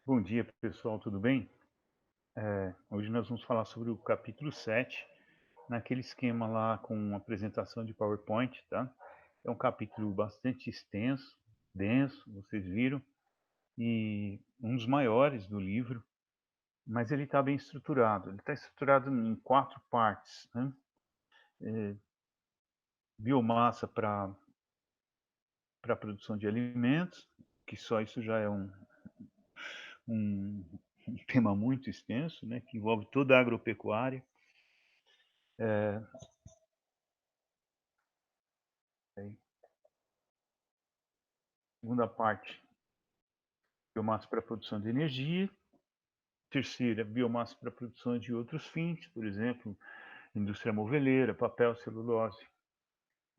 Bom dia, pessoal, tudo bem? Hoje nós vamos falar sobre o capítulo 7, naquele esquema lá com apresentação de PowerPoint, tá? É um capítulo bastante extenso, denso, vocês viram, e um dos maiores do livro, mas ele está bem estruturado. Ele está estruturado em 4 partes, né? Biomassa para a produção de alimentos, que só isso já é um, um tema muito extenso, né? Que envolve toda a agropecuária. Segunda parte, biomassa para a produção de energia. Terceira, biomassa para a produção de outros fins, por exemplo, indústria moveleira, papel, celulose.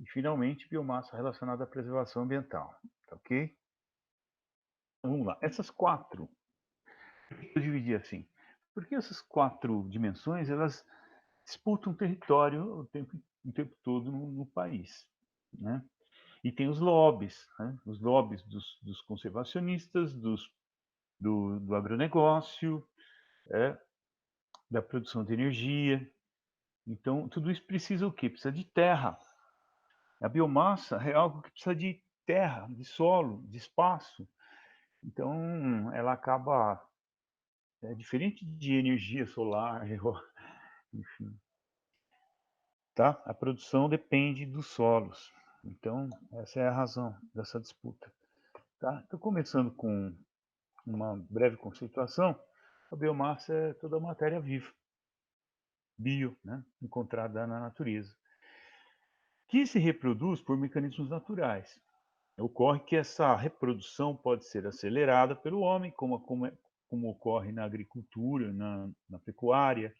E, finalmente, biomassa relacionada à preservação ambiental. Tá ok? Então, vamos lá. Essas quatro, eu dividi assim, porque essas quatro dimensões, elas disputam território o tempo todo no país, né? E tem os lobbies, né? Os lobbies dos conservacionistas, do agronegócio, da produção de energia. Então, tudo isso precisa o quê? Precisa de terra. A biomassa é algo que precisa de terra, de solo, de espaço. Então, ela acaba diferente de energia solar, enfim, tá? A produção depende dos solos. Então, essa é a razão dessa disputa, tá? Então, começando com uma breve conceituação, a biomassa é toda matéria viva, bio, né? Encontrada na natureza, que se reproduz por mecanismos naturais. Ocorre que essa reprodução pode ser acelerada pelo homem, como ocorre na agricultura, na pecuária,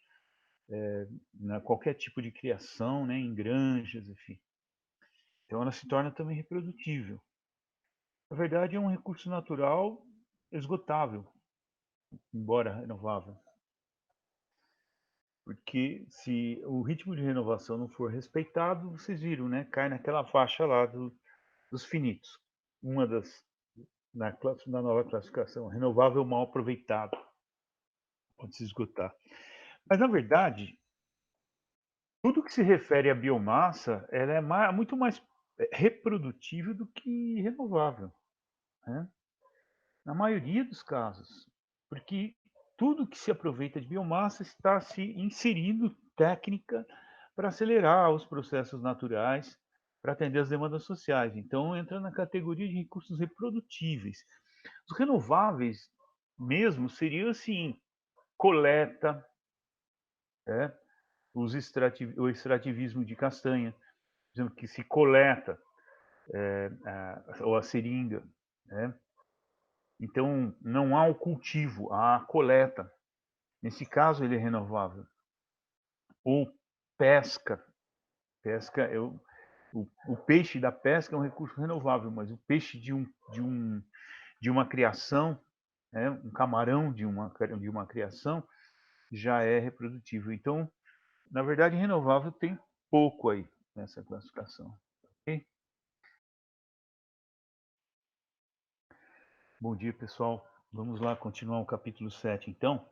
na qualquer tipo de criação, né, em granjas, enfim. Então ela se torna também reprodutível. Na verdade, é um recurso natural esgotável, embora renovável. Porque se o ritmo de renovação não for respeitado, vocês viram, né? Cai naquela faixa lá dos finitos. Uma das na nova classificação, renovável mal aproveitado, pode se esgotar. Mas, na verdade, tudo que se refere à biomassa, ela é muito mais reprodutível do que renovável, né? Na maioria dos casos, porque tudo que se aproveita de biomassa está se inserindo técnica para acelerar os processos naturais, para atender às demandas sociais. Então, entra na categoria de recursos reprodutíveis. Os renováveis mesmo seriam assim, coleta, né? O extrativismo de castanha, dizendo que se coleta, ou a seringa, né? Então, não há o cultivo, há a coleta. Nesse caso, ele é renovável. Ou pesca. Pesca é o peixe da pesca é um recurso renovável, mas o peixe de uma criação, né, um camarão de uma criação, já é reprodutível. Então, na verdade, renovável tem pouco aí nessa classificação. Ok? Bom dia, pessoal. Vamos lá continuar o capítulo 7, então.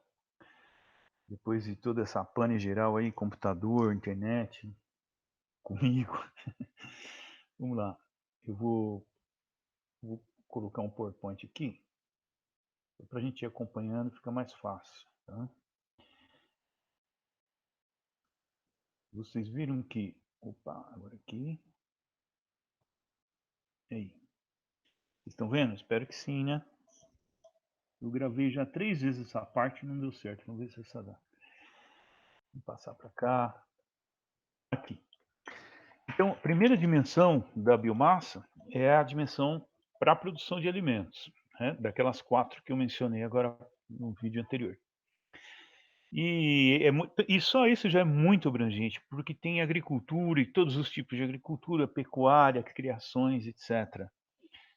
Depois de toda essa pane geral aí, computador, internet, comigo. Vamos lá. Eu vou colocar um PowerPoint aqui, para a gente ir acompanhando, fica mais fácil. Tá? Vocês viram que... Opa, agora aqui. E aí? Vocês estão vendo? Espero que sim, né? Eu gravei já 3 vezes essa parte e não deu certo. Vamos ver se essa dá. Vou passar para cá. Aqui. Então, a primeira dimensão da biomassa é a dimensão para a produção de alimentos, né? Daquelas 4 que eu mencionei agora no vídeo anterior. E só isso já é muito abrangente, porque tem agricultura e todos os tipos de agricultura, pecuária, criações, etc.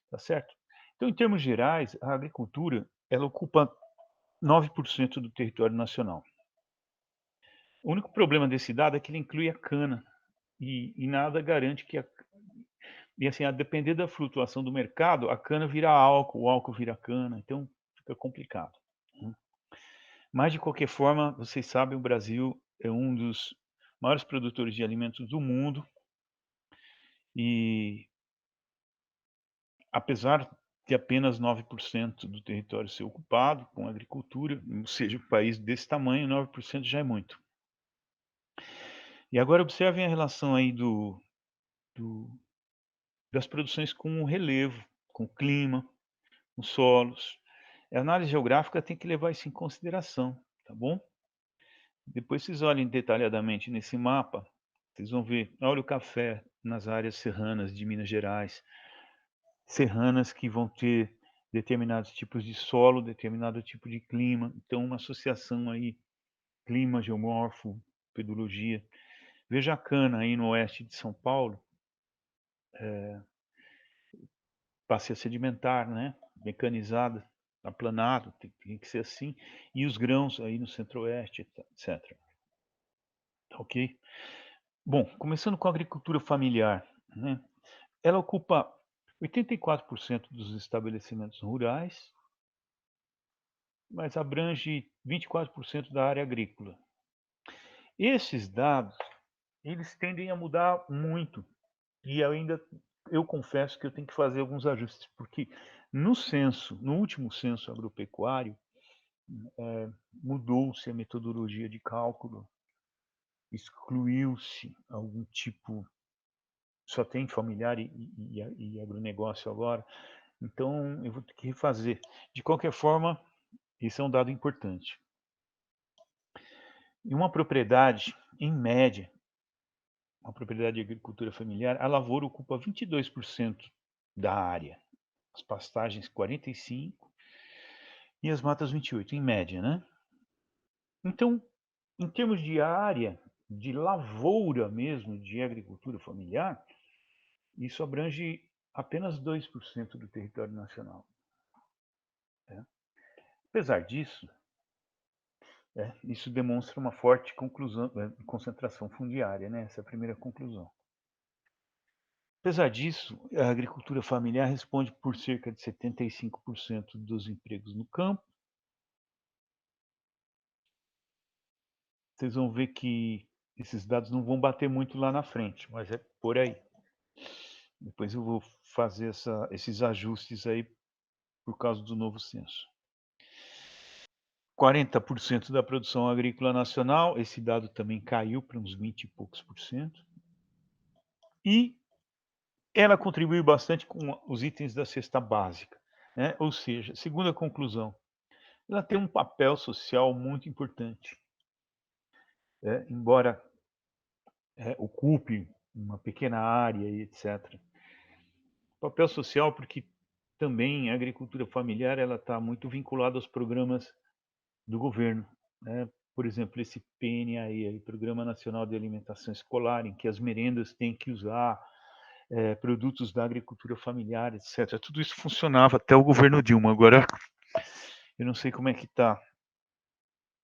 Tá certo? Então, em termos gerais, a agricultura ela ocupa 9% do território nacional. O único problema desse dado é que ele inclui a cana, e nada garante que e assim, a depender da flutuação do mercado, a cana vira álcool, o álcool vira cana, então fica complicado. Mas, de qualquer forma, vocês sabem, o Brasil é um dos maiores produtores de alimentos do mundo e, apesar de apenas 9% do território ser ocupado com agricultura, ou seja, um país desse tamanho, 9% já é muito. E agora observem a relação aí do das produções com o relevo, com o clima, com os solos. A análise geográfica tem que levar isso em consideração, tá bom? Depois vocês olhem detalhadamente nesse mapa, vocês vão ver, olha o café nas áreas serranas de Minas Gerais, serranas que vão ter determinados tipos de solo, determinado tipo de clima, então uma associação aí, clima, geomorfo, pedologia. Veja a cana aí no oeste de São Paulo, bacia sedimentar, né, mecanizada, aplanado, tem que ser assim, e os grãos aí no centro-oeste, etc. Ok? Bom, começando com a agricultura familiar, né? Ela ocupa 84% dos estabelecimentos rurais, mas abrange 24% da área agrícola. Esses dados, eles tendem a mudar muito, e eu confesso que eu tenho que fazer alguns ajustes, porque no último censo agropecuário, mudou-se a metodologia de cálculo, excluiu-se algum tipo, só tem familiar e agronegócio agora, então eu vou ter que refazer. De qualquer forma, esse é um dado importante. Em uma propriedade, em média, uma propriedade de agricultura familiar, a lavoura ocupa 22% da área, as pastagens 45% e as matas 28%, em média, né? Então, em termos de área, de lavoura mesmo, de agricultura familiar, isso abrange apenas 2% do território nacional. Né? Apesar disso, isso demonstra uma forte concentração fundiária, né? Essa é a primeira conclusão. Apesar disso, a agricultura familiar responde por cerca de 75% dos empregos no campo. Vocês vão ver que esses dados não vão bater muito lá na frente, mas é por aí. Depois eu vou fazer esses ajustes aí por causa do novo censo. 40% da produção agrícola nacional, esse dado também caiu para uns 20 e poucos por cento. E ela contribui bastante com os itens da cesta básica, né? Ou seja, segunda conclusão, ela tem um papel social muito importante. Embora ocupe uma pequena área e etc. Papel social porque também a agricultura familiar ela está muito vinculada aos programas do governo, né? Por exemplo, esse PNAE, Programa Nacional de Alimentação Escolar, em que as merendas têm que usar produtos da agricultura familiar, etc. Tudo isso funcionava até o governo Dilma. Agora, eu não sei como é que está.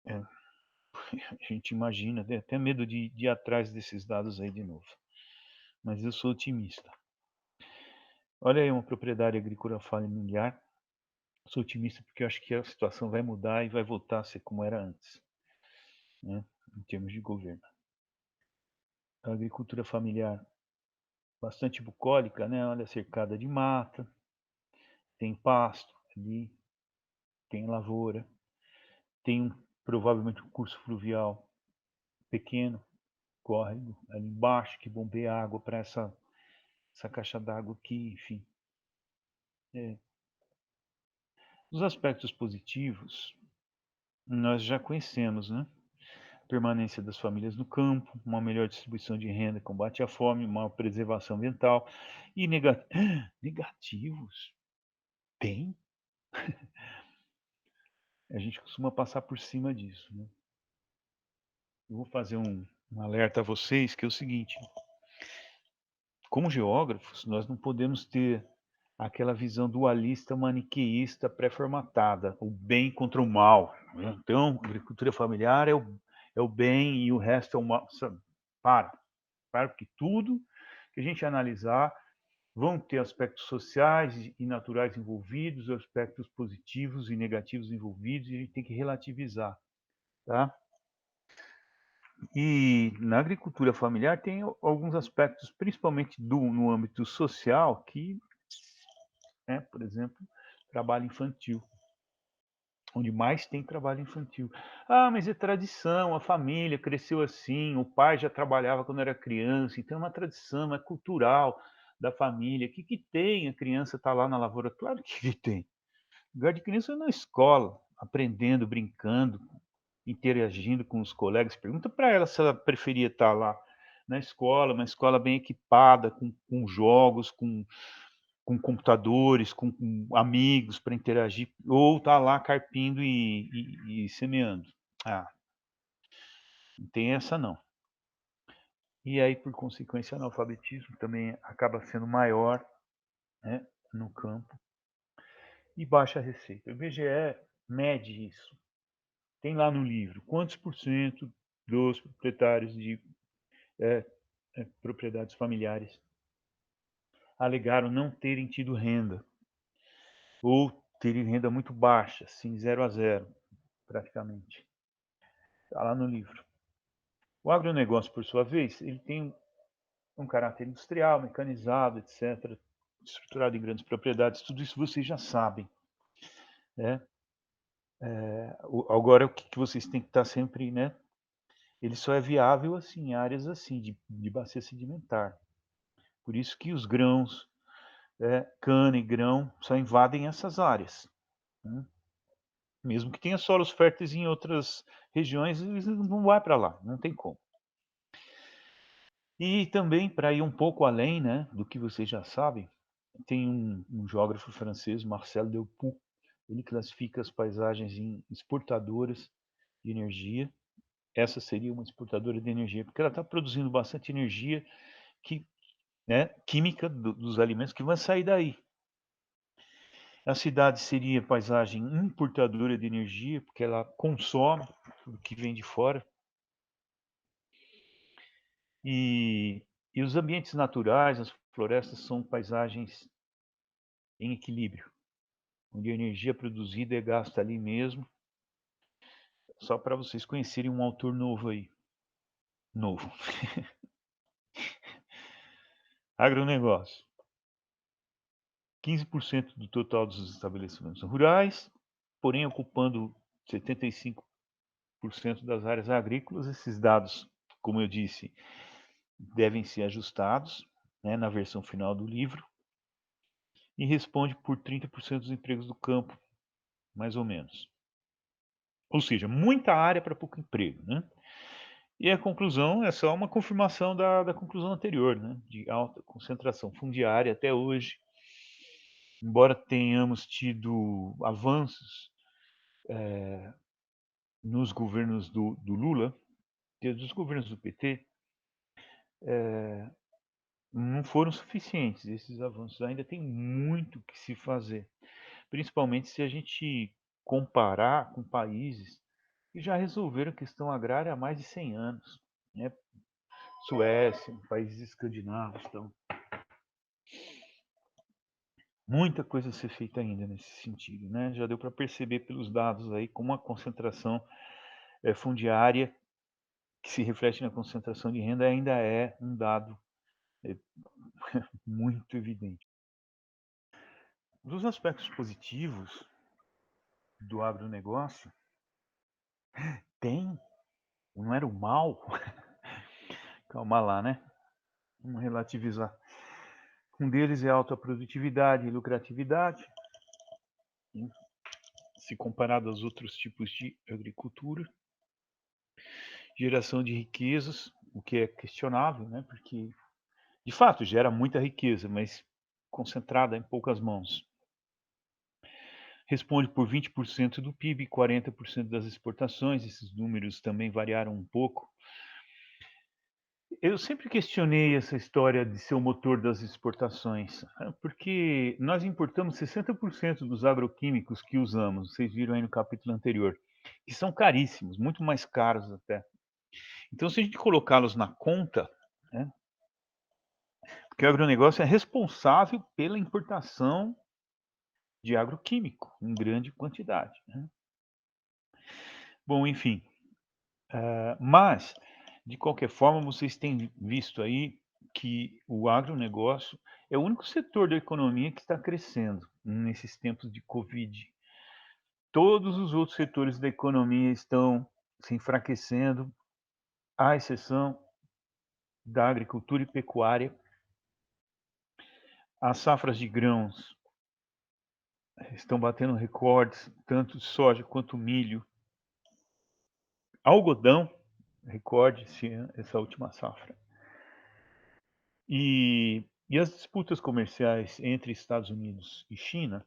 A gente imagina, tem até medo de ir atrás desses dados aí de novo. Mas eu sou otimista. Olha aí uma propriedade agrícola familiar. Sou otimista porque eu acho que a situação vai mudar e vai voltar a ser como era antes, né, em termos de governo. A agricultura familiar bastante bucólica, né? Olha, cercada de mata, tem pasto ali, tem lavoura, tem provavelmente um curso fluvial pequeno, córrego ali embaixo que bombeia água para essa caixa d'água aqui, enfim. Os aspectos positivos nós já conhecemos, né? Permanência das famílias no campo, uma melhor distribuição de renda, combate à fome, uma preservação ambiental. E negativos? Tem. A gente costuma passar por cima disso, né? Eu vou fazer um alerta a vocês, que é o seguinte: como geógrafos, nós não podemos ter aquela visão dualista, maniqueísta, pré-formatada, o bem contra o mal. Né? Então, agricultura familiar é o bem e o resto é o mal. Para, porque tudo que a gente analisar vão ter aspectos sociais e naturais envolvidos, aspectos positivos e negativos envolvidos, e a gente tem que relativizar. tá? E na agricultura familiar tem alguns aspectos, principalmente no âmbito social, que, por exemplo, trabalho infantil, onde mais tem trabalho infantil. Ah, mas é tradição, a família cresceu assim, o pai já trabalhava quando era criança, então é uma tradição, é cultural da família. O que tem? A criança está lá na lavoura? Claro que tem. O lugar de criança é na escola, aprendendo, brincando, interagindo com os colegas. Pergunta para ela se ela preferia estar lá na escola, uma escola bem equipada, com jogos, com computadores, com amigos para interagir, ou tá lá carpindo e semeando. Ah, não tem essa não. E aí, por consequência, o analfabetismo também acaba sendo maior, né, no campo, e baixa receita. O IBGE mede isso. Tem lá no livro quantos por cento dos proprietários de propriedades familiares alegaram não terem tido renda, ou terem renda muito baixa, assim, 0 a 0, praticamente. Está lá no livro. O agronegócio, por sua vez, ele tem um caráter industrial, mecanizado, etc., estruturado em grandes propriedades, tudo isso vocês já sabem. Né? Agora, o que vocês têm que estar sempre, né? Ele só é viável assim, em áreas assim, de bacia sedimentar. Por isso que os grãos, cana e grão, só invadem essas áreas. Né? Mesmo que tenha solos férteis em outras regiões, eles não vai para lá, não tem como. E também, para ir um pouco além, né, do que vocês já sabem, tem um geógrafo francês, Marcel Delpoux, ele classifica as paisagens em exportadoras de energia. Essa seria uma exportadora de energia, porque ela está produzindo bastante energia que, né, química dos alimentos que vai sair daí. A cidade seria paisagem importadora de energia, porque ela consome tudo que vem de fora. E os ambientes naturais, as florestas, são paisagens em equilíbrio, onde a energia produzida é gasta ali mesmo. Só para vocês conhecerem um autor novo aí. Novo. Agronegócio. 15% do total dos estabelecimentos rurais, porém ocupando 75% das áreas agrícolas. Esses dados, como eu disse, devem ser ajustados, né, na versão final do livro, e responde por 30% dos empregos do campo, mais ou menos. Ou seja, muita área para pouco emprego, né? E a conclusão é só uma confirmação da conclusão anterior, né? De alta concentração fundiária até hoje. Embora tenhamos tido avanços nos governos do Lula, dos governos do PT, não foram suficientes. Esses avanços ainda tem muito que se fazer, principalmente se a gente comparar com países que já resolveram a questão agrária há mais de 100 anos, né? Suécia, países escandinavos, então muita coisa a ser feita ainda nesse sentido, né? Já deu para perceber pelos dados aí como a concentração fundiária, que se reflete na concentração de renda, ainda é um dado muito evidente. Dos aspectos positivos do agronegócio, tem, não era o mal. Calma lá, né? Vamos relativizar. Um deles é a alta produtividade e lucratividade, se comparado aos outros tipos de agricultura. Geração de riquezas, o que é questionável, né? Porque, de fato, gera muita riqueza, mas concentrada em poucas mãos. Responde por 20% do PIB e 40% das exportações. Esses números também variaram um pouco. Eu sempre questionei essa história de ser o motor das exportações, porque nós importamos 60% dos agroquímicos que usamos, vocês viram aí no capítulo anterior, que são caríssimos, muito mais caros até. Então, se a gente colocá-los na conta, né, porque o agronegócio é responsável pela importação de agroquímico em grande quantidade. Né? Bom, enfim, Mas, de qualquer forma, vocês têm visto aí que o agronegócio é o único setor da economia que está crescendo nesses tempos de Covid. Todos os outros setores da economia estão se enfraquecendo, à exceção da agricultura e pecuária. As safras de grãos estão batendo recordes, tanto de soja quanto milho. Algodão, recorde essa última safra. E as disputas comerciais entre Estados Unidos e China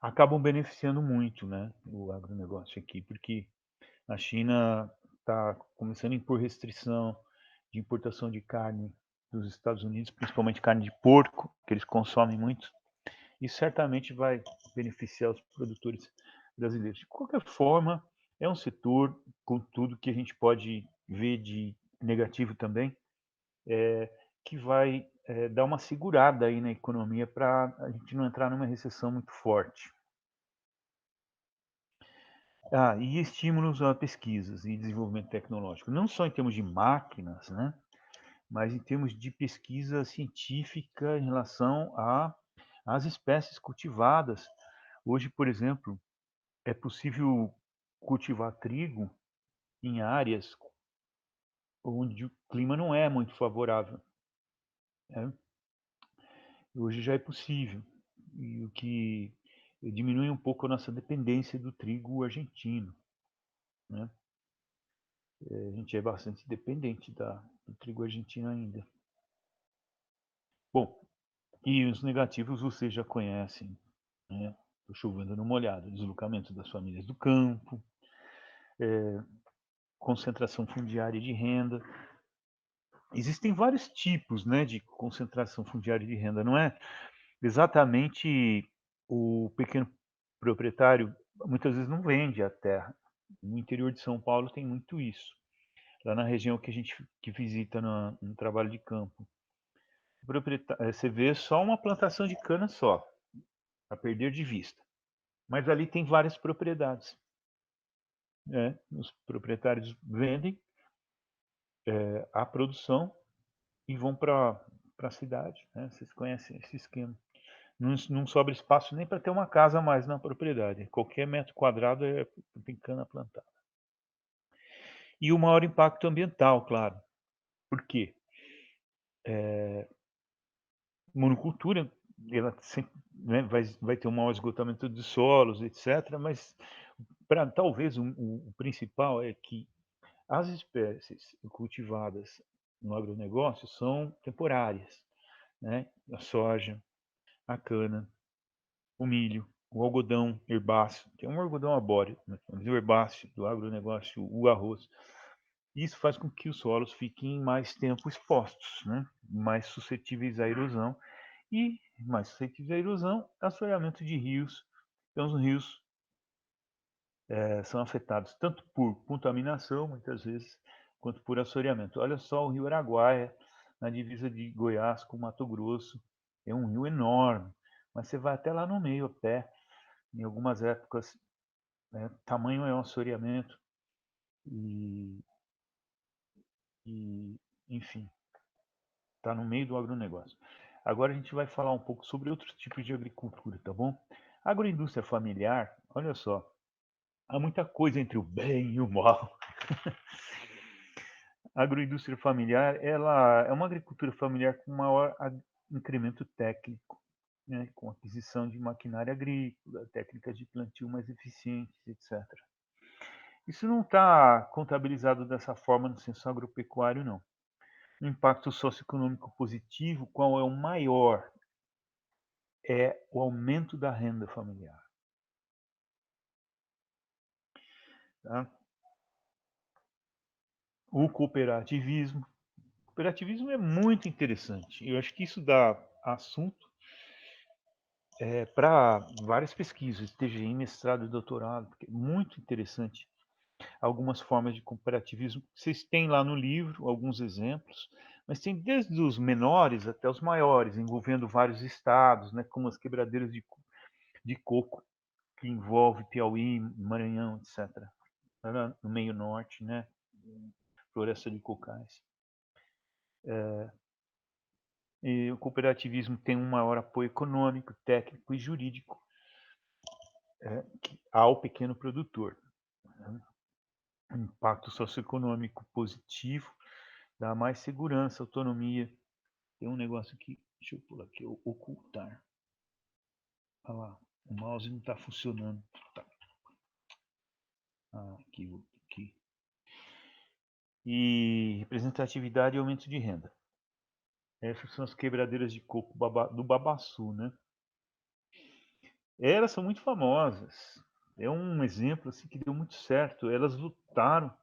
acabam beneficiando muito, né, o agronegócio aqui, porque a China está começando a impor restrição de importação de carne dos Estados Unidos, principalmente carne de porco, que eles consomem muito. Isso certamente vai beneficiar os produtores brasileiros. De qualquer forma, é um setor, com tudo que a gente pode ver de negativo também, que vai dar uma segurada aí na economia para a gente não entrar numa recessão muito forte. E estímulos a pesquisas e desenvolvimento tecnológico, não só em termos de máquinas, né, mas em termos de pesquisa científica em relação às espécies cultivadas. Hoje, por exemplo, é possível cultivar trigo em áreas onde o clima não é muito favorável, né? Hoje já é possível, e o que diminui um pouco a nossa dependência do trigo argentino, né? A gente é bastante dependente do trigo argentino ainda. Bom, e os negativos vocês já conhecem, né? Estou chovendo no molhado, deslocamento das famílias do campo, concentração fundiária de renda. Existem vários tipos, né, de concentração fundiária de renda, não é exatamente o pequeno proprietário, muitas vezes não vende a terra. No interior de São Paulo tem muito isso. Lá na região que a gente que visita no trabalho de campo. Você vê só uma plantação de cana só, a perder de vista. Mas ali tem várias propriedades, né? Os proprietários vendem a produção e vão para a cidade, né? Vocês conhecem esse esquema. Não sobra espaço nem para ter uma casa a mais na propriedade. Qualquer metro quadrado tem cana plantada. E o maior impacto ambiental, claro. Por quê? Monocultura, ela sempre, né, vai ter um maior esgotamento de solos, etc. Mas talvez o principal é que as espécies cultivadas no agronegócio são temporárias, né? A soja, a cana, o milho, o algodão herbáceo, tem um algodão arbóreo, né? O herbáceo do agronegócio, o arroz. Isso faz com que os solos fiquem mais tempo expostos, né? Mais suscetíveis à erosão e mais suscetíveis à erosão, assoreamento de rios. Então, os rios são afetados tanto por contaminação, muitas vezes, quanto por assoreamento. Olha só o rio Araguaia, na divisa de Goiás com Mato Grosso. É um rio enorme, mas você vai até lá no meio, a pé, em algumas épocas, né, tamanho é um assoreamento e, e enfim, está no meio do agronegócio. Agora a gente vai falar um pouco sobre outros tipos de agricultura, tá bom? A agroindústria familiar, olha só, há muita coisa entre o bem e o mal. A agroindústria familiar, ela é uma agricultura familiar com maior incremento técnico, né, com aquisição de maquinária agrícola, técnicas de plantio mais eficientes, etc. Isso não está contabilizado dessa forma no censo agropecuário, não. O impacto socioeconômico positivo, qual é o maior? É o aumento da renda familiar. Tá? O cooperativismo. O cooperativismo é muito interessante. Eu acho que isso dá assunto para várias pesquisas, TGI, mestrado e doutorado, porque é muito interessante algumas formas de cooperativismo. Vocês têm lá no livro alguns exemplos, mas tem desde os menores até os maiores, envolvendo vários estados, né, como as quebradeiras de coco, que envolve Piauí, Maranhão, etc. era no meio norte, né? Floresta de cocais. E o cooperativismo tem um maior apoio econômico, técnico e jurídico ao pequeno produtor. Né? Um impacto socioeconômico positivo, dá mais segurança, autonomia. Tem um negócio aqui, deixa eu pular aqui, ocultar. Olha lá, o mouse não está funcionando. Tá. Aqui. E representatividade e aumento de renda. Essas são as quebradeiras de coco do babaçu, né? Elas são muito famosas. É um exemplo assim, que deu muito certo. Elas lutaram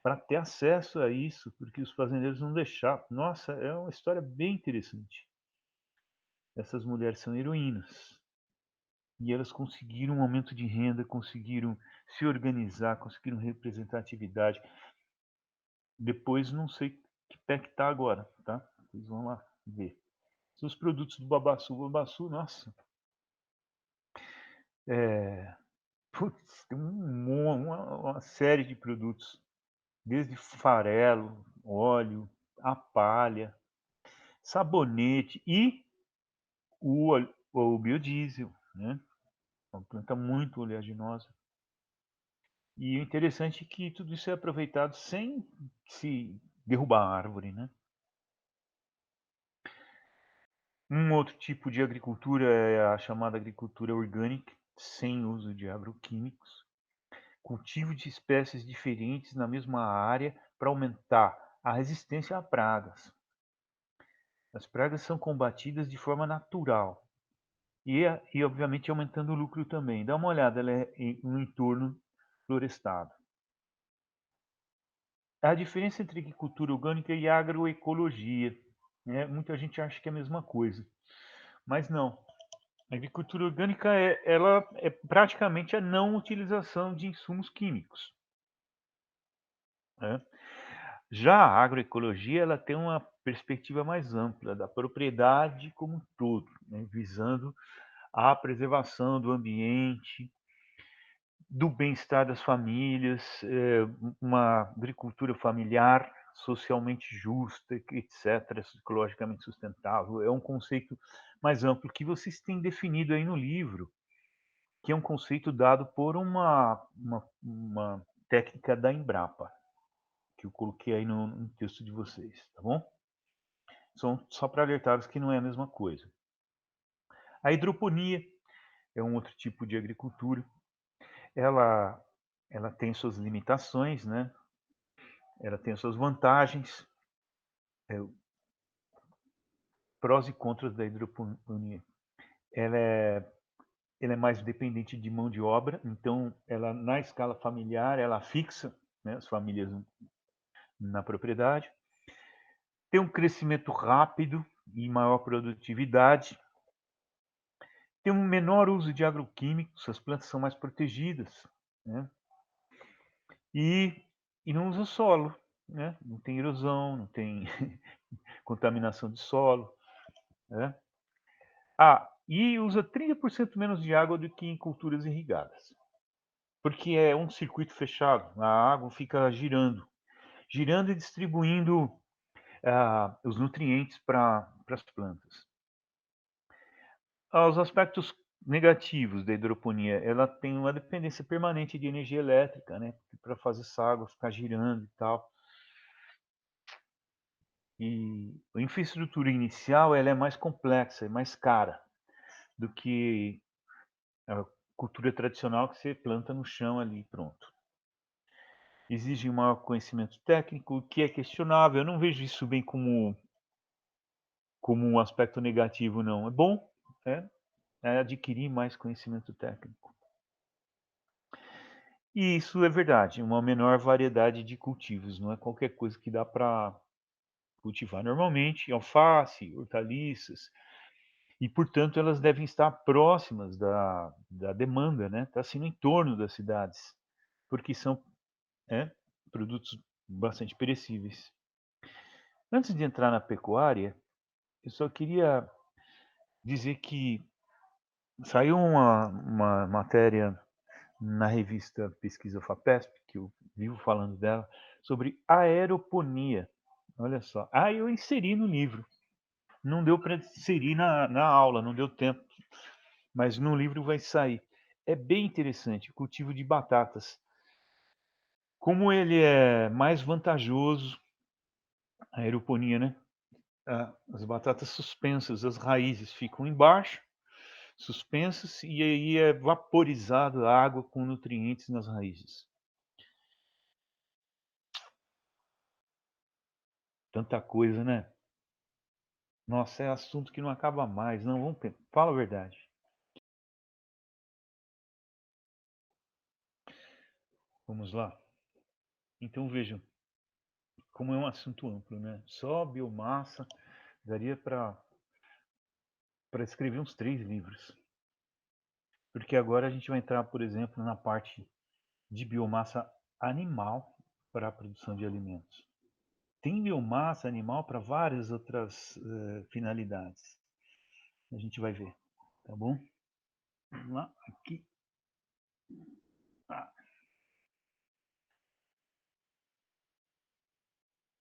para ter acesso a isso, porque os fazendeiros não deixavam. Nossa, é uma história bem interessante. Essas mulheres são heroínas. E elas conseguiram um aumento de renda, conseguiram se organizar, conseguiram representatividade. Depois não sei que pé que está agora, tá? Vocês vão lá ver. São os produtos do babaçu. O babaçu, nossa. Putz, tem uma série de produtos. Desde farelo, óleo, a palha, sabonete e o biodiesel, né? Uma planta muito oleaginosa. E o interessante é que tudo isso é aproveitado sem se derrubar a árvore, né? Um outro tipo de agricultura é a chamada agricultura orgânica, sem uso de agroquímicos. Cultivo de espécies diferentes na mesma área para aumentar a resistência a pragas. As pragas são combatidas de forma natural e obviamente, aumentando o lucro também. Dá uma olhada, ela é no entorno florestado. A diferença entre agricultura orgânica e agroecologia, né? Muita gente acha que é a mesma coisa, mas não. A agricultura orgânica ela é praticamente a não utilização de insumos químicos. Né? Já a agroecologia ela tem uma perspectiva mais ampla da propriedade como um todo, né? Visando a preservação do ambiente, do bem-estar das famílias, uma agricultura familiar socialmente justa, etc., ecologicamente sustentável. É um conceito mais amplo que vocês têm definido aí no livro, que é um conceito dado por uma técnica da Embrapa, que eu coloquei aí no texto de vocês, tá bom? Só para alertar que não é a mesma coisa. A hidroponia é um outro tipo de agricultura. Ela tem suas limitações, né? Ela tem suas vantagens, prós e contras da hidroponia. Ela é mais dependente de mão de obra, então ela na escala familiar ela fixa, né, as famílias na propriedade. Tem um crescimento rápido e maior produtividade. Tem um menor uso de agroquímicos, as plantas são mais protegidas, né? E não usa solo, né? Não tem erosão, não tem contaminação de solo, né? E usa 30% menos de água do que em culturas irrigadas, porque é um circuito fechado, a água fica girando e distribuindo os nutrientes para as plantas. Os aspectos negativos da hidroponia, ela tem uma dependência permanente de energia elétrica, né, para fazer essa água ficar girando e tal. E a infraestrutura inicial ela é mais complexa, é mais cara do que a cultura tradicional que você planta no chão ali, pronto. Exige um maior conhecimento técnico, o que é questionável. Eu não vejo isso bem como um aspecto negativo, não. É bom, adquirir mais conhecimento técnico. E isso é verdade, uma menor variedade de cultivos, não é qualquer coisa que dá para cultivar. Normalmente, alface, hortaliças, e, portanto, elas devem estar próximas da demanda, né? Está assim no entorno das cidades, porque são produtos bastante perecíveis. Antes de entrar na pecuária, eu só queria dizer que saiu uma matéria na revista Pesquisa FAPESP, que eu vivo falando dela, sobre aeroponia. Olha só. Eu inseri no livro. Não deu para inserir na aula, não deu tempo. Mas no livro vai sair. É bem interessante, o cultivo de batatas. Como ele é mais vantajoso, a aeroponia, né? As batatas suspensas, as raízes ficam embaixo, suspensas, e aí é vaporizada a água com nutrientes nas raízes. Tanta coisa, né? Nossa, é assunto que não acaba mais. Não, vamos pensar. Fala a verdade. Vamos lá. Então vejam como é um assunto amplo, né? Só biomassa daria para escrever uns 3 livros. Porque agora a gente vai entrar, por exemplo, na parte de biomassa animal para a produção de alimentos. Tem biomassa animal para várias outras finalidades. A gente vai ver, tá bom? Vamos lá, aqui.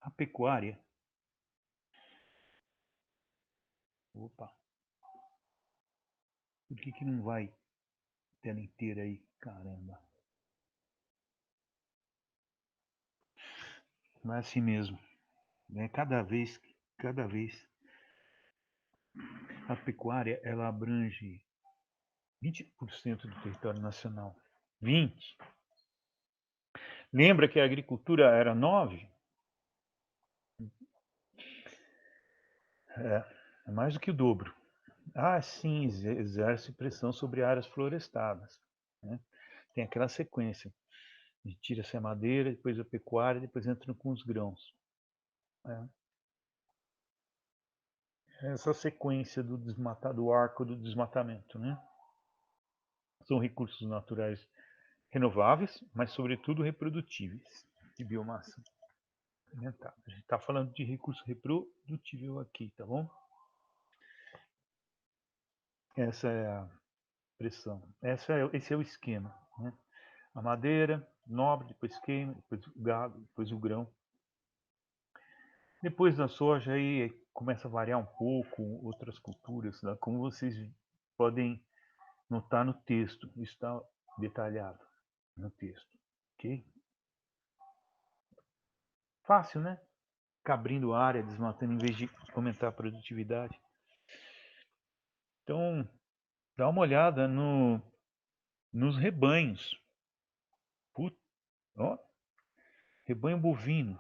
A pecuária. Opa. Por que não vai tela inteira aí? Caramba. Vai assim mesmo. Cada vez, a pecuária ela abrange 20% do território nacional. 20. Lembra que a agricultura era 9? É mais do que o dobro. Sim, exerce pressão sobre áreas florestadas. Né? Tem aquela sequência. Tira-se a madeira, depois a pecuária, depois entra com os grãos. Essa sequência do arco do desmatamento. Né? São recursos naturais renováveis, mas sobretudo reprodutíveis, de biomassa alimentar. A gente está falando de recurso reprodutível aqui, tá bom? Essa é a pressão. Esse é o esquema. Né? A madeira, nobre, depois queima, depois o gado, depois o grão. Depois da soja aí começa a variar um pouco outras culturas, né? Como vocês podem notar no texto, isso está detalhado no texto, ok? Fácil, né? Ficar abrindo área, desmatando, em vez de aumentar a produtividade. Então, dá uma olhada nos rebanhos. Rebanho bovino.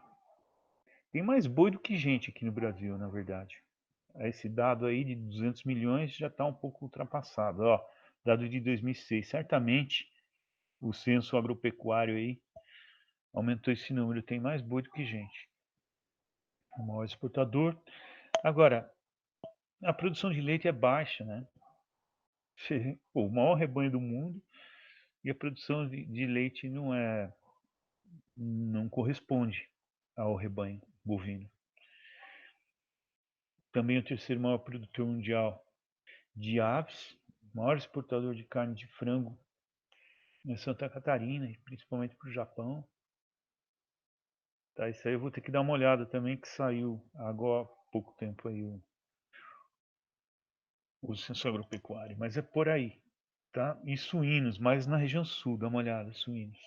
Tem mais boi do que gente aqui no Brasil, na verdade. Esse dado aí de 200 milhões já está um pouco ultrapassado. Dado de 2006. Certamente o censo agropecuário aí aumentou esse número. Tem mais boi do que gente. O maior exportador. Agora, a produção de leite é baixa, né? O maior rebanho do mundo e a produção de leite não corresponde ao rebanho bovino. Também o terceiro maior produtor mundial de aves, maior exportador de carne de frango em Santa Catarina, principalmente para o Japão. Tá, isso aí eu vou ter que dar uma olhada também, que saiu agora há pouco tempo aí o censo agropecuário, mas é por aí. Tá? E suínos, mais na região sul, dá uma olhada, suínos.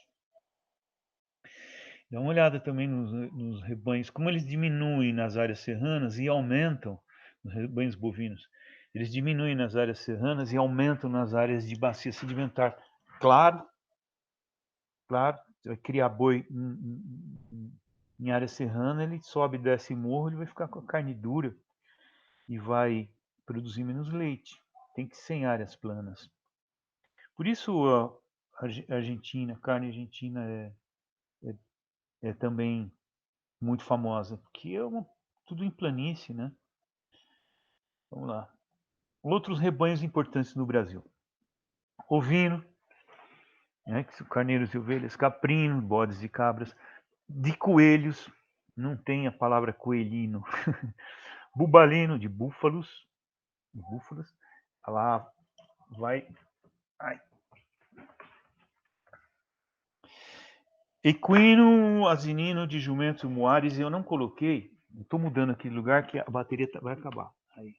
Dá uma olhada também nos rebanhos, como eles diminuem nas áreas serranas e aumentam nos rebanhos bovinos. Eles diminuem nas áreas serranas e aumentam nas áreas de bacia sedimentar. Claro, você vai criar boi em área serrana, ele sobe e desce morro, ele vai ficar com a carne dura e vai produzir menos leite. Tem que ser em áreas planas. Por isso a Argentina, a carne argentina é também muito famosa, porque tudo em planície, né? Vamos lá. Outros rebanhos importantes no Brasil. Ovino, né, que são carneiros e ovelhas, caprino, bodes e cabras. De coelhos, não tem a palavra coelhino. Bubalino, de búfalos. Lá vai. Ai. Equino, asinino de jumento muares eu não coloquei. Estou mudando aqui de lugar que a bateria vai acabar. Aí.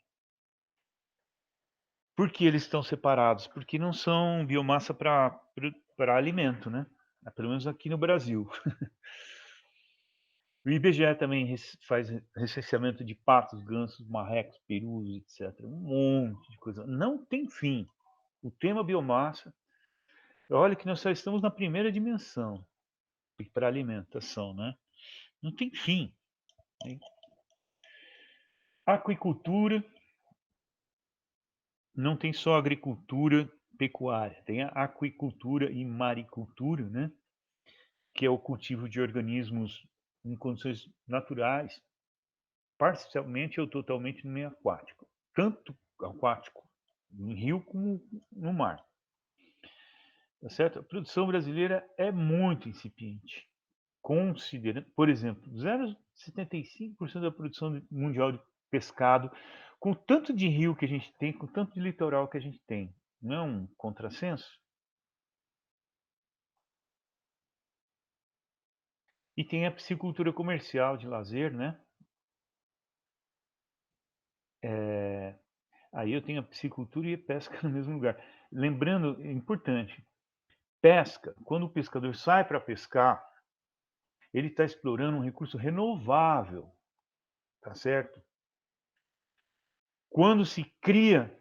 Por que eles estão separados? Porque não são biomassa para alimento, né? Pelo menos aqui no Brasil. O IBGE também faz recenseamento de patos, gansos, marrecos, perus, etc. Um monte de coisa. Não tem fim. O tema biomassa, olha que nós só estamos na primeira dimensão para alimentação, né? Não tem fim. Né? Aquicultura, não tem só agricultura pecuária, tem a aquicultura e maricultura, né? Que é o cultivo de organismos em condições naturais, parcialmente ou totalmente no meio aquático, tanto aquático em rio como no mar. Tá certo? A produção brasileira é muito incipiente. Considerando, por exemplo, 0,75% da produção mundial de pescado, com o tanto de rio que a gente tem, com o tanto de litoral que a gente tem. Não é um contrassenso? E tem a piscicultura comercial de lazer, né? Aí eu tenho a piscicultura e a pesca no mesmo lugar. Lembrando, é importante, pesca, quando o pescador sai para pescar, ele está explorando um recurso renovável, tá certo? Quando se cria,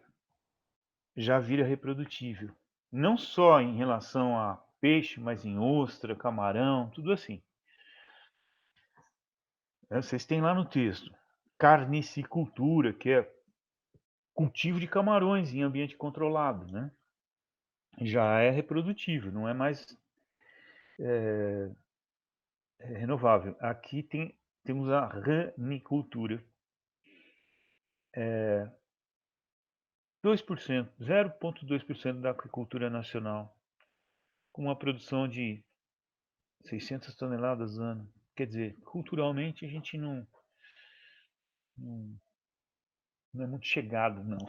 já vira reprodutível. Não só em relação a peixe, mas em ostra, camarão, tudo assim. Vocês têm lá no texto carnicicultura, que é cultivo de camarões em ambiente controlado, né? Já é reprodutível, não é mais renovável. Aqui temos a ranicultura, 2%, 0,2% da agricultura nacional, com uma produção de 600 toneladas ano. Quer dizer, culturalmente a gente não, não é muito chegado, não.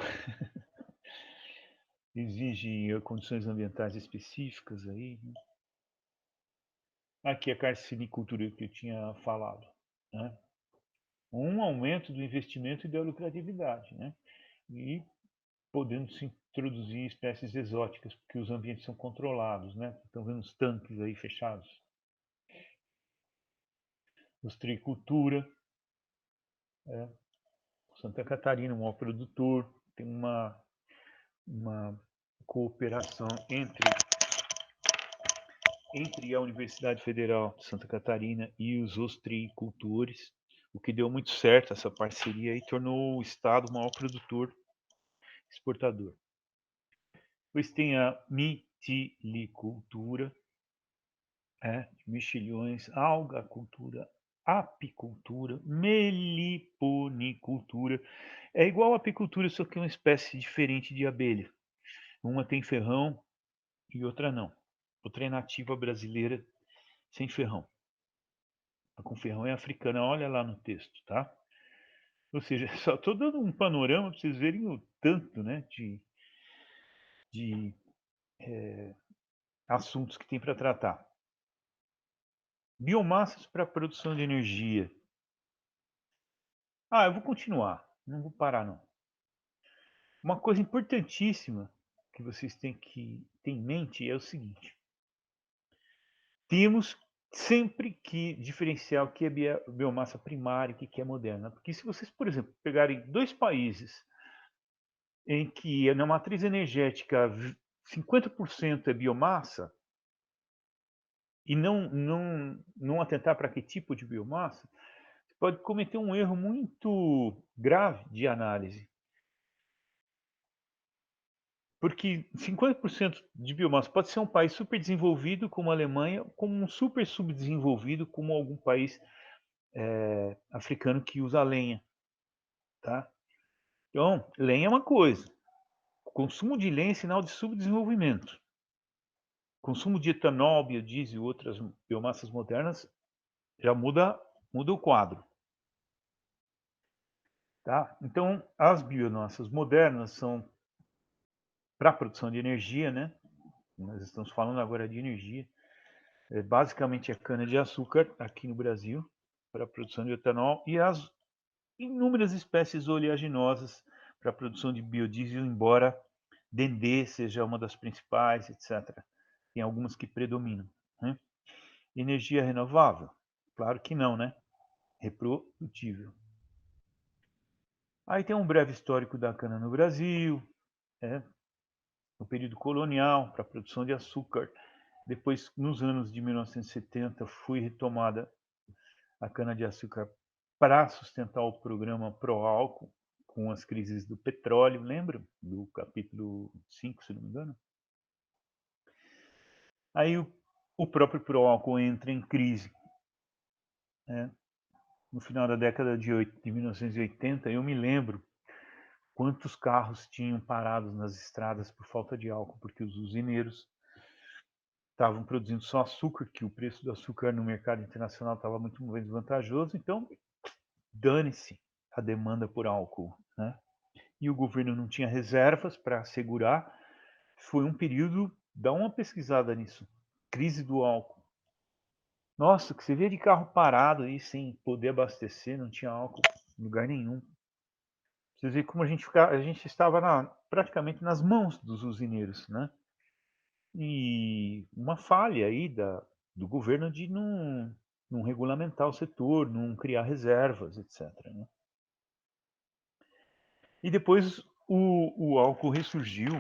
Exige condições ambientais específicas aí. Né? Aqui a carcinicultura que eu tinha falado. Né? Um aumento do investimento e da lucratividade. Né? E podendo se introduzir espécies exóticas, porque os ambientes são controlados. Né? Estão vendo os tanques aí fechados. Ostreicultura. Santa Catarina, o maior produtor. Tem uma cooperação entre a Universidade Federal de Santa Catarina e os ostreicultores, o que deu muito certo essa parceria e tornou o estado o maior produtor exportador. Depois tem a mitilicultura, mexilhões, algacultura, apicultura, meliponicultura. É igual a apicultura, só que é uma espécie diferente de abelha. Uma tem ferrão e outra não. Outra é nativa brasileira sem ferrão. A com ferrão é africana, olha lá no texto, tá? Ou seja, só estou dando um panorama para vocês verem o tanto, né, de assuntos que tem para tratar. Biomassas para produção de energia. Eu vou continuar, não vou parar não. Uma coisa importantíssima que vocês têm que ter em mente é o seguinte: temos sempre que diferenciar o que é biomassa primária e o que é moderna. Porque se vocês, por exemplo, pegarem dois países em que na matriz energética 50% é biomassa, e não atentar para que tipo de biomassa, você pode cometer um erro muito grave de análise. Porque 50% de biomassa pode ser um país super desenvolvido como a Alemanha, como um super subdesenvolvido como algum país africano que usa lenha. Tá? Então, lenha é uma coisa. O consumo de lenha é sinal de subdesenvolvimento. O consumo de etanol, biodiesel e outras biomassas modernas já muda o quadro. Tá? Então, as biomassas modernas são para a produção de energia, né? Nós estamos falando agora de energia. basicamente a cana-de-açúcar aqui no Brasil, para a produção de etanol, e as inúmeras espécies oleaginosas para a produção de biodiesel, embora Dendê seja uma das principais, etc. Tem algumas que predominam. Né? Energia renovável? Claro que não, né? Reprodutível. Aí tem um breve histórico da cana no Brasil, no período colonial, para a produção de açúcar. Depois, nos anos de 1970, foi retomada a cana-de-açúcar para sustentar o programa pró-álcool com as crises do petróleo, lembra? Do capítulo 5, se não me engano. Aí o próprio pró-álcool entra em crise. Né? No final da década de 1980, eu me lembro quantos carros tinham parados nas estradas por falta de álcool, porque os usineiros estavam produzindo só açúcar, que o preço do açúcar no mercado internacional estava muito mais vantajoso, então dane-se a demanda por álcool, né? E o governo não tinha reservas para assegurar. Foi um período, dá uma pesquisada nisso, crise do álcool. Nossa, que você vê de carro parado aí sem poder abastecer, não tinha álcool em lugar nenhum. Você vê como a gente estava praticamente nas mãos dos usineiros, né? E uma falha aí do governo de não regulamentar o setor, não criar reservas, etc. Né? E depois o álcool ressurgiu,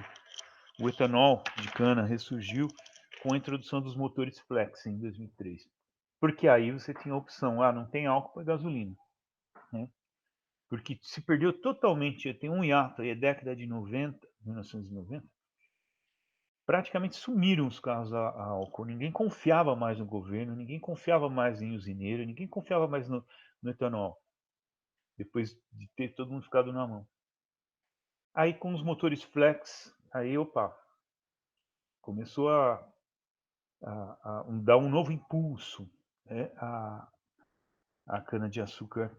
o etanol de cana ressurgiu com a introdução dos motores flex em 2003. Porque aí você tinha a opção, não tem álcool para gasolina. Né? Porque se perdeu totalmente, tem um hiato aí, a década de 90, 1990, praticamente sumiram os carros a álcool. Ninguém confiava mais no governo, ninguém confiava mais em usineiro, ninguém confiava mais no etanol, depois de ter todo mundo ficado na mão. Aí com os motores flex, aí opa, começou a dar um novo impulso, né, a cana-de-açúcar.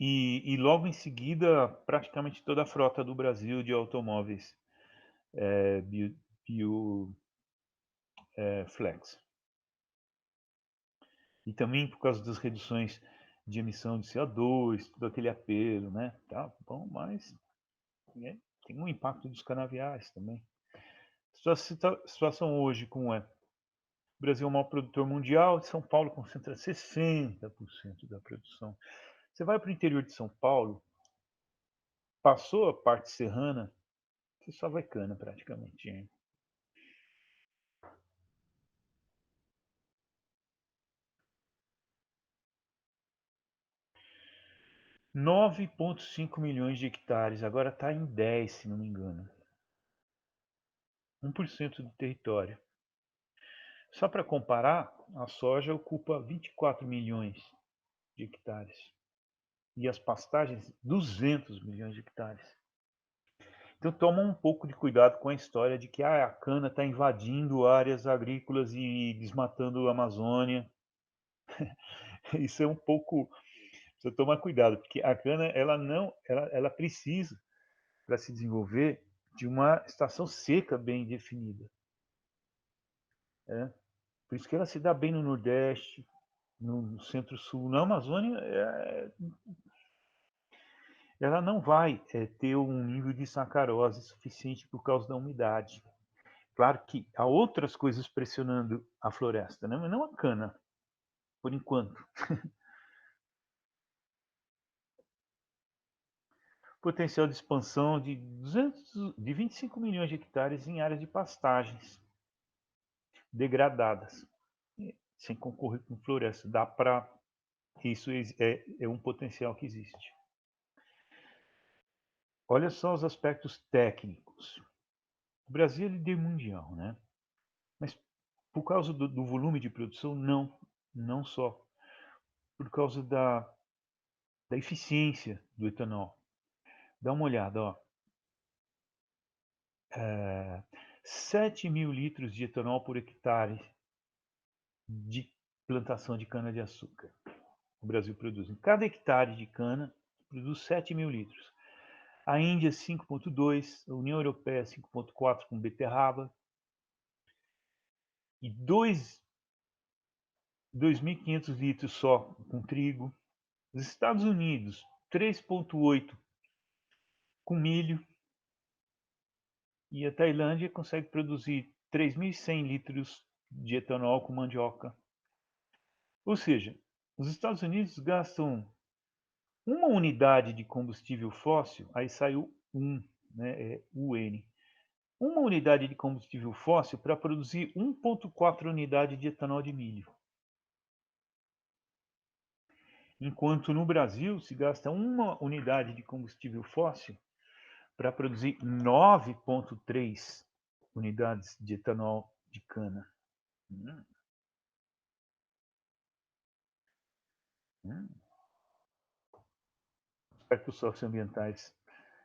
E logo em seguida, praticamente toda a frota do Brasil de automóveis bioflex. E também por causa das reduções de emissão de CO2, todo aquele apelo, né? Tá bom, mas tem um impacto dos canaviais também. Situação hoje como é? O Brasil é o maior produtor mundial, São Paulo concentra 60% da produção. Você vai para o interior de São Paulo, passou a parte serrana, você só vai cana praticamente. Hein? 9,5 milhões de hectares, agora está em 10, se não me engano. 1% do território. Só para comparar, a soja ocupa 24 milhões de hectares. E as pastagens, 200 milhões de hectares. Então toma um pouco de cuidado com a história de que a cana está invadindo áreas agrícolas e desmatando a Amazônia. Isso é um pouco... Precisa tomar cuidado, porque a cana ela precisa, para se desenvolver, de uma estação seca bem definida. Por isso que ela se dá bem no Nordeste, no Centro-Sul. Na Amazônia, ela não vai ter um nível de sacarose suficiente por causa da umidade. Claro que há outras coisas pressionando a floresta, né? Mas não a cana, por enquanto. Potencial de expansão de 25 milhões de hectares em áreas de pastagens degradadas, sem concorrer com floresta. Dá para... Isso é um potencial que existe. Olha só os aspectos técnicos. O Brasil é líder mundial, né? Mas por causa do volume de produção, não só. Por causa da eficiência do etanol. Dá uma olhada, ó. 7 mil litros de etanol por hectare de plantação de cana-de-açúcar. O Brasil produz. Em cada hectare de cana, produz 7 mil litros. A Índia, 5,2. A União Europeia, 5,4 com beterraba. e 2.500 litros só com trigo. Os Estados Unidos, 3,8 com milho. E a Tailândia consegue produzir 3.100 litros de etanol com mandioca. Ou seja, os Estados Unidos gastam uma unidade de combustível fóssil, aí saiu né, UN, uma unidade de combustível fóssil para produzir 1,4 unidade de etanol de milho. Enquanto no Brasil se gasta uma unidade de combustível fóssil para produzir 9,3 unidades de etanol de cana. Aspectos socioambientais.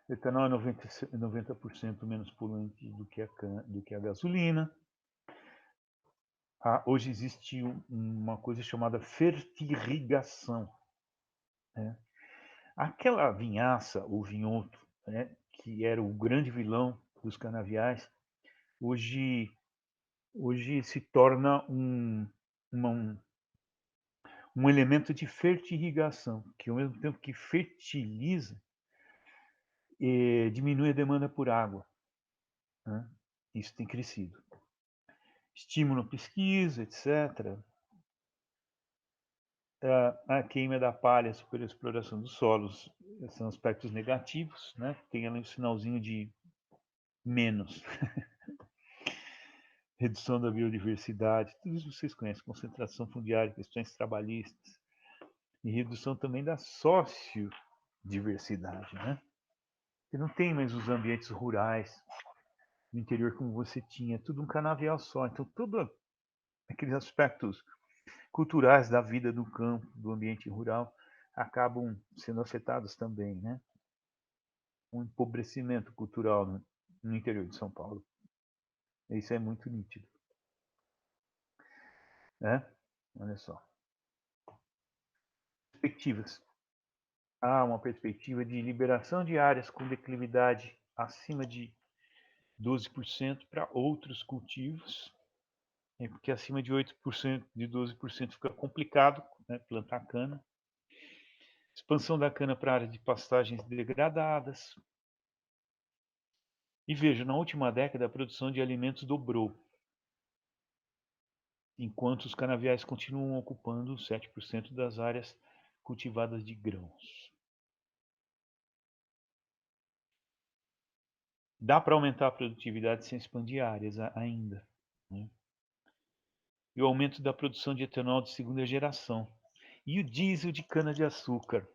O etanol é 90% menos poluente do que a gasolina. Hoje existe uma coisa chamada fertirrigação. Né? Aquela vinhaça, ou vinhoto, né, que era o grande vilão dos canaviais, hoje se torna um elemento de fertirrigação, que ao mesmo tempo que fertiliza, diminui a demanda por água. Né? Isso tem crescido. Estímulo à pesquisa, etc. A queima da palha, a superexploração dos solos, são aspectos negativos, né? Tem ali um sinalzinho de menos. Redução da biodiversidade, tudo isso vocês conhecem, concentração fundiária, questões trabalhistas, e redução também da sociodiversidade, né? Você não tem mais os ambientes rurais no interior como você tinha, tudo um canavial só, então todos aqueles aspectos culturais da vida do campo, do ambiente rural, acabam sendo afetados também, né? Um empobrecimento cultural no interior de São Paulo. Isso é muito nítido. Né? Olha só. Perspectivas. Há uma perspectiva de liberação de áreas com declividade acima de 12% para outros cultivos, porque acima de 8%, de 12% fica complicado, né, plantar cana. Expansão da cana para áreas de pastagens degradadas. E veja, na última década a produção de alimentos dobrou, enquanto os canaviais continuam ocupando 7% das áreas cultivadas de grãos. Dá para aumentar a produtividade sem expandir áreas ainda. Né? E o aumento da produção de etanol de segunda geração. E o diesel de cana-de-açúcar.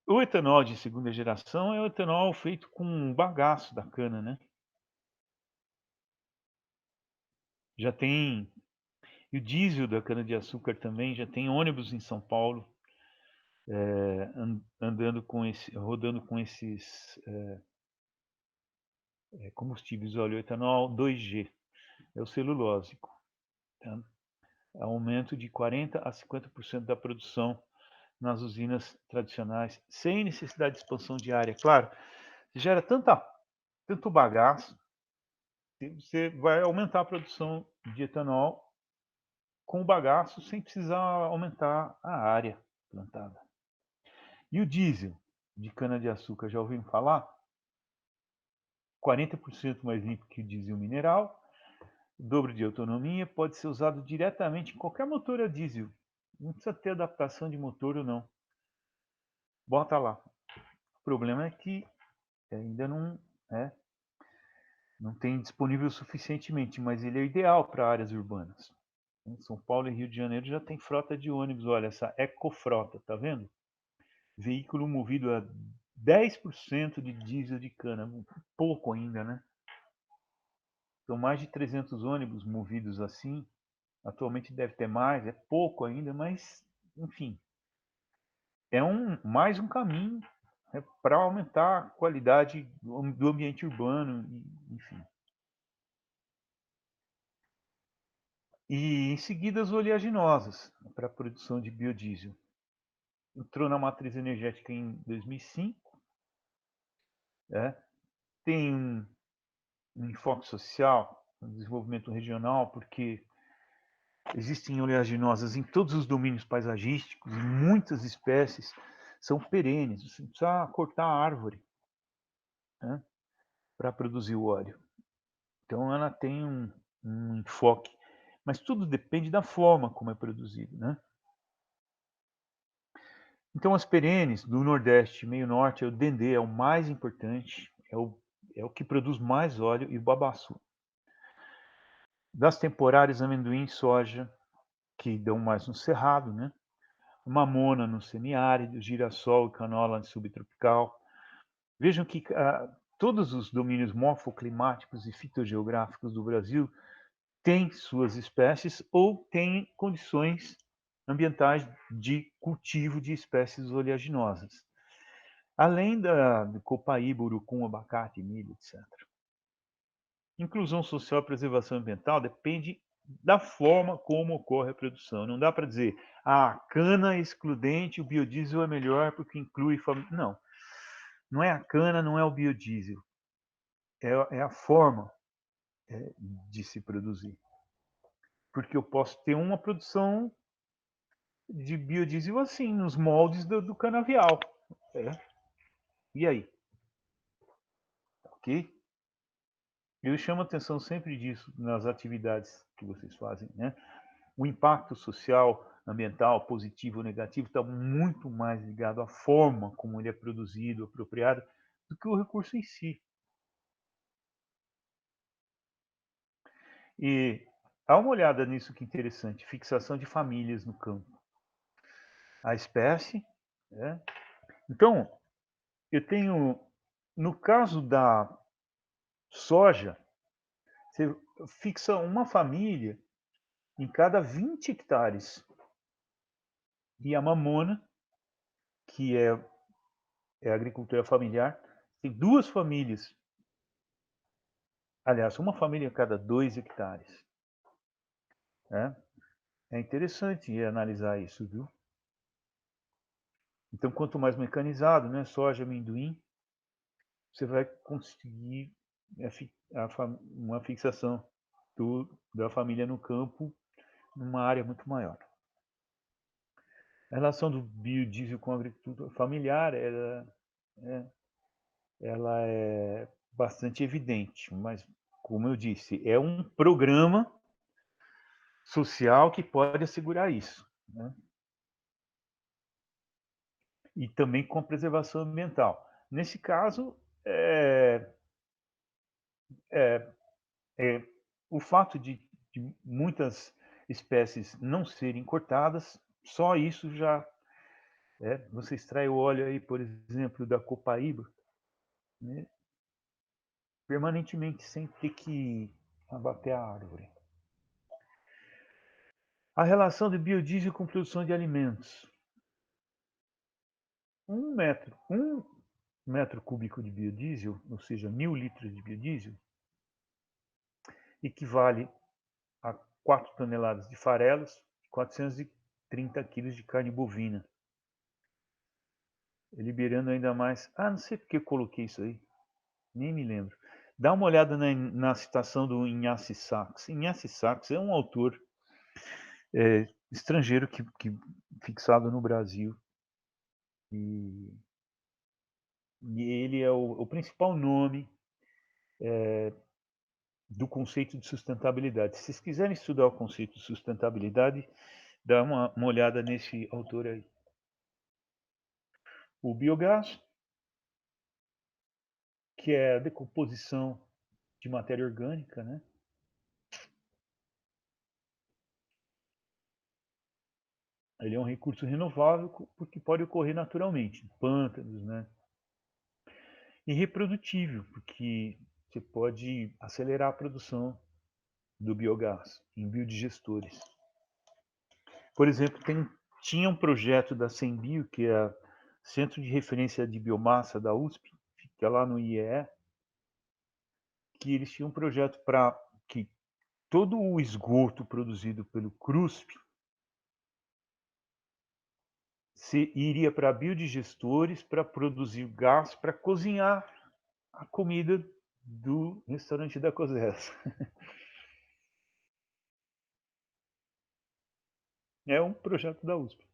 O etanol de segunda geração é o etanol feito com bagaço da cana, né? Já tem... E o diesel da cana-de-açúcar também, já tem ônibus em São Paulo rodando com esses combustíveis. Olha, o etanol 2G, é o celulósico. Tá? Aumento de 40% a 50% da produção nas usinas tradicionais, sem necessidade de expansão de área. Claro, gera tanto bagaço, que você vai aumentar a produção de etanol com o bagaço sem precisar aumentar a área plantada. E o diesel de cana-de-açúcar, já ouviram falar? 40% mais limpo que o diesel mineral, dobro de autonomia, pode ser usado diretamente em qualquer motor a diesel. Não precisa ter adaptação de motor ou não. Bota lá. O problema é que ainda não tem disponível suficientemente, mas ele é ideal para áreas urbanas. Em São Paulo e Rio de Janeiro já tem frota de ônibus, olha, essa ecofrota, tá vendo? Veículo movido a 10% de diesel de cana, pouco ainda, né? São mais de 300 ônibus movidos assim. Atualmente deve ter mais, é pouco ainda, mas, enfim, é mais um caminho, né, para aumentar a qualidade do ambiente urbano, enfim. E em seguida as oleaginosas, para a produção de biodiesel. Entrou na matriz energética em 2005, tem um enfoque social, no desenvolvimento regional, porque existem oleaginosas em todos os domínios paisagísticos e muitas espécies são perenes. Você não precisa cortar a árvore, né, para produzir o óleo. Então ela tem um enfoque, mas tudo depende da forma como é produzido, né? Então as perenes do Nordeste, meio Norte, o dendê é o mais importante, é o que produz mais óleo, e o babaçu. Das temporárias, amendoim e soja, que dão mais no cerrado, né? Mamona no semiárido, girassol e canola no subtropical. Vejam que todos os domínios morfoclimáticos e fitogeográficos do Brasil têm suas espécies ou têm condições ambientais de cultivo de espécies oleaginosas, além do copaíba, urucum, abacate, milho, etc. Inclusão social e preservação ambiental depende da forma como ocorre a produção. Não dá para dizer, cana é excludente, o biodiesel é melhor porque inclui... Não, não é a cana, não é o biodiesel. É a forma de se produzir. Porque eu posso ter uma produção de biodiesel assim, nos moldes do canavial. E aí? Ok? Eu chamo a atenção sempre disso nas atividades que vocês fazem, né? O impacto social, ambiental, positivo ou negativo, está muito mais ligado à forma como ele é produzido, apropriado, do que o recurso em si. E dá uma olhada nisso que interessante, fixação de famílias no campo. A espécie, né? Então, eu tenho, no caso da soja, você fixa uma família em cada 20 hectares. E a mamona, que é a agricultura familiar, tem 2 famílias. Aliás, uma família a cada 2 hectares. É interessante analisar isso, viu? Então, quanto mais mecanizado, né, soja, amendoim, você vai conseguir uma fixação da família no campo numa área muito maior. A relação do biodiesel com a agricultura familiar ela é bastante evidente, mas, como eu disse, é um programa social que pode assegurar isso, né? E também com a preservação ambiental. Nesse caso, o fato de muitas espécies não serem cortadas, só isso já você extrai o óleo aí, por exemplo, da copaíba, né, permanentemente, sem ter que abater a árvore. A relação de biodiesel com produção de alimentos. Um metro cúbico de biodiesel, ou seja, 1.000 litros de biodiesel, equivale a 4 toneladas de farelos, 430 quilos de carne bovina. Liberando ainda mais. Não sei porque eu coloquei isso aí. Nem me lembro. Dá uma olhada na citação do Ignacy Sachs. Ignacy Sachs é um autor estrangeiro que fixado no Brasil. E ele é o principal nome do conceito de sustentabilidade. Se vocês quiserem estudar o conceito de sustentabilidade, dá uma olhada nesse autor aí. O biogás, que é a decomposição de matéria orgânica, né? Ele é um recurso renovável porque pode ocorrer naturalmente, em pântanos, né? E reprodutível, porque você pode acelerar a produção do biogás em biodigestores. Por exemplo, tinha um projeto da Sembio, que é Centro de Referência de Biomassa da USP, fica lá no IEE, que eles tinham um projeto para que todo o esgoto produzido pelo CRUSP iria para biodigestores para produzir gás para cozinhar a comida do restaurante da Cosessa. É um projeto da USP.